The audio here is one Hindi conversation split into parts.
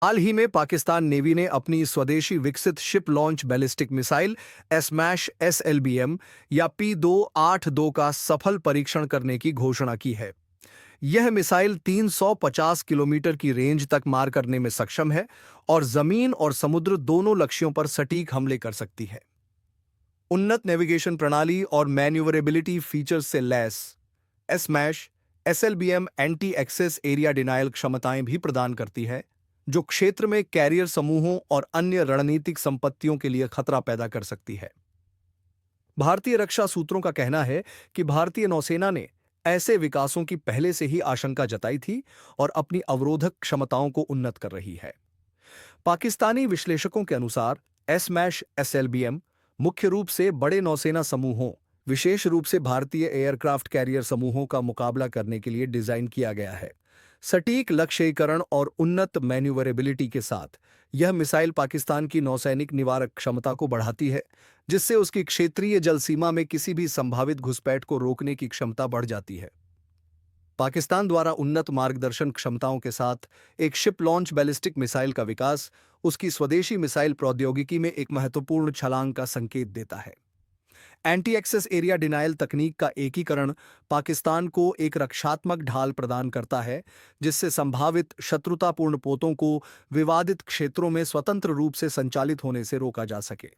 हाल ही में पाकिस्तान नेवी ने अपनी स्वदेशी विकसित ship launch ballistic missile SMASH SLBM या P282 का सफल परीक्षण करने की घोषणा की है। यह मिसाइल 350 किलोमीटर की रेंज तक मार करने में सक्षम है और जमीन और समुद्र दोनों लक्ष्यों पर सटीक हमले कर सकती है। उन्नत नेविगेशन प्रणाली और मैन्यूवरेबिलिटी फीचर्स से लैस SMASH SLBM anti access area denial क्षमताएं भी प्रदान करती है, जो क्षेत्र में कैरियर समूहों और अन्य रणनीतिक संपत्तियों के लिए खतरा पैदा कर सकती है। भारतीय रक्षा सूत्रों का कहना है कि भारतीय नौसेना ने ऐसे विकासों की पहले से ही आशंका जताई थी और अपनी अवरोधक क्षमताओं को उन्नत कर रही है। पाकिस्तानी विश्लेषकों के अनुसार एसमैश एसएलबीएम मुख्य रूप से बड़े नौसेना समूहों, विशेष रूप से भारतीय एयरक्राफ्ट कैरियर समूहों का मुकाबला करने के लिए डिजाइन किया गया है। सटीक लक्ष्यीकरण और उन्नत मैन्यूवरेबिलिटी के साथ यह मिसाइल पाकिस्तान की नौसैनिक निवारक क्षमता को बढ़ाती है, जिससे उसकी क्षेत्रीय जल सीमा में किसी भी संभावित घुसपैठ को रोकने की क्षमता बढ़ जाती है। पाकिस्तान द्वारा उन्नत मार्गदर्शन क्षमताओं के साथ एक शिप लॉन्च बैलिस्टिक मिसाइल का विकास उसकी स्वदेशी मिसाइल प्रौद्योगिकी में एक महत्वपूर्ण छलांग का संकेत देता है। एंटी एक्सेस एरिया डिनायल तकनीक का एकीकरण पाकिस्तान को एक रक्षात्मक ढाल प्रदान करता है, जिससे संभावित शत्रुतापूर्ण पोतों को विवादित क्षेत्रों में स्वतंत्र रूप से संचालित होने से रोका जा सके।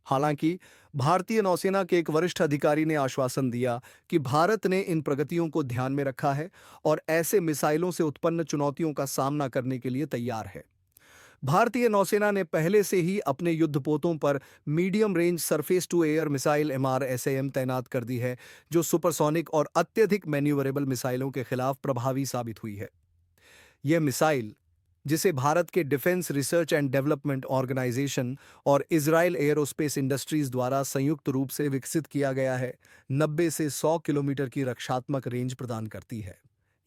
हालांकि भारतीय नौसेना के एक वरिष्ठ अधिकारी ने आश्वासन दिया कि भारत ने इन प्रगतियों को ध्यान में रखा है और ऐसे मिसाइलों से उत्पन्न चुनौतियों का सामना करने के लिए तैयार है। भारतीय नौसेना ने पहले से ही अपने युद्धपोतों पर medium range surface to air missile MRSAM तैनात कर दी है, जो सुपरसोनिक और अत्यधिक मैन्यूवरेबल मिसाइलों के खिलाफ प्रभावी साबित हुई है। यह मिसाइल, जिसे भारत के defence research and development organisation और इजराइल एयरोस्पेस इंडस्ट्रीज द्वारा संयुक्त रूप से विकसित किया गया है, 90 से 100 किलोमीटर की रक्षात्मक रेंज प्रदान करती है।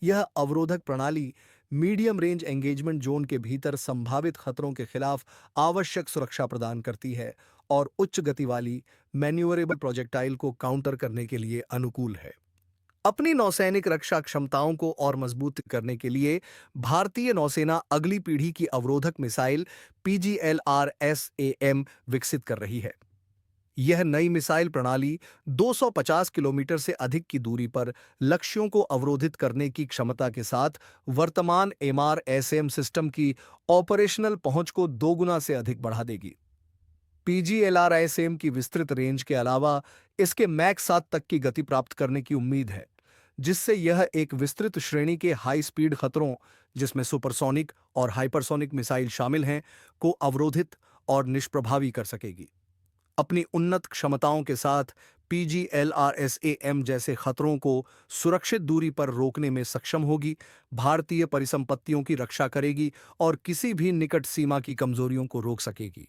यह अवरोधक प्रणाली मीडियम रेंज एंगेजमेंट जोन के भीतर संभावित खतरों के खिलाफ आवश्यक सुरक्षा प्रदान करती है और उच्च गति वाली मैन्यूवरेबल प्रोजेक्टाइल को काउंटर करने के लिए अनुकूल है। अपनी नौसैनिक रक्षा क्षमताओं को और मजबूत करने के लिए भारतीय नौसेना अगली पीढ़ी की अवरोधक मिसाइल PGLRSAM विकसित कर रही है। यह नई मिसाइल प्रणाली 250 किलोमीटर से अधिक की दूरी पर लक्ष्यों को अवरोधित करने की क्षमता के साथ वर्तमान MRSAM सिस्टम की ऑपरेशनल पहुंच को दोगुना से अधिक बढ़ा देगी। PGLRSAM की विस्तृत रेंज के अलावा इसके मैक 7 तक की गति प्राप्त करने की उम्मीद है, जिससे यह एक विस्तृत श्रेणी के हाई स्पीड खतरों, जिसमें सुपरसोनिक और हाइपरसोनिक मिसाइल शामिल हैं, को अवरोधित और निष्प्रभावी कर सकेगी। अपनी उन्नत क्षमताओं के साथ PGLRSAM जैसे खतरों को सुरक्षित दूरी पर रोकने में सक्षम होगी, भारतीय परिसंपत्तियों की रक्षा करेगी और किसी भी निकट सीमा की कमजोरियों को रोक सकेगी।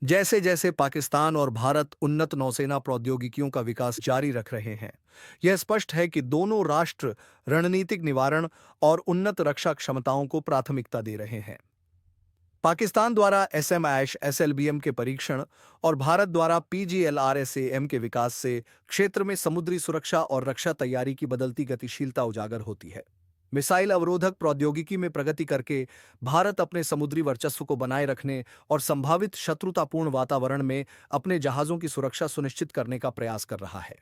जैसे जैसे पाकिस्तान और भारत उन्नत नौसेना प्रौद्योगिकियों का विकास जारी रख रहे हैं, यह स्पष्ट है कि दोनों राष्ट्र रणनीतिक निवारण और उन्नत रक्षा क्षमताओं को प्राथमिकता दे रहे हैं। पाकिस्तान द्वारा एसएमएश एसएलबीएम के परीक्षण और भारत द्वारा PGLRSAM के विकास से क्षेत्र में समुद्री सुरक्षा और रक्षा तैयारी की बदलती गतिशीलता उजागर होती है। मिसाइल अवरोधक प्रौद्योगिकी में प्रगति करके भारत अपने समुद्री वर्चस्व को बनाए रखने और संभावित शत्रुतापूर्ण वातावरण में अपने जहाजों की सुरक्षा सुनिश्चित करने का प्रयास कर रहा है।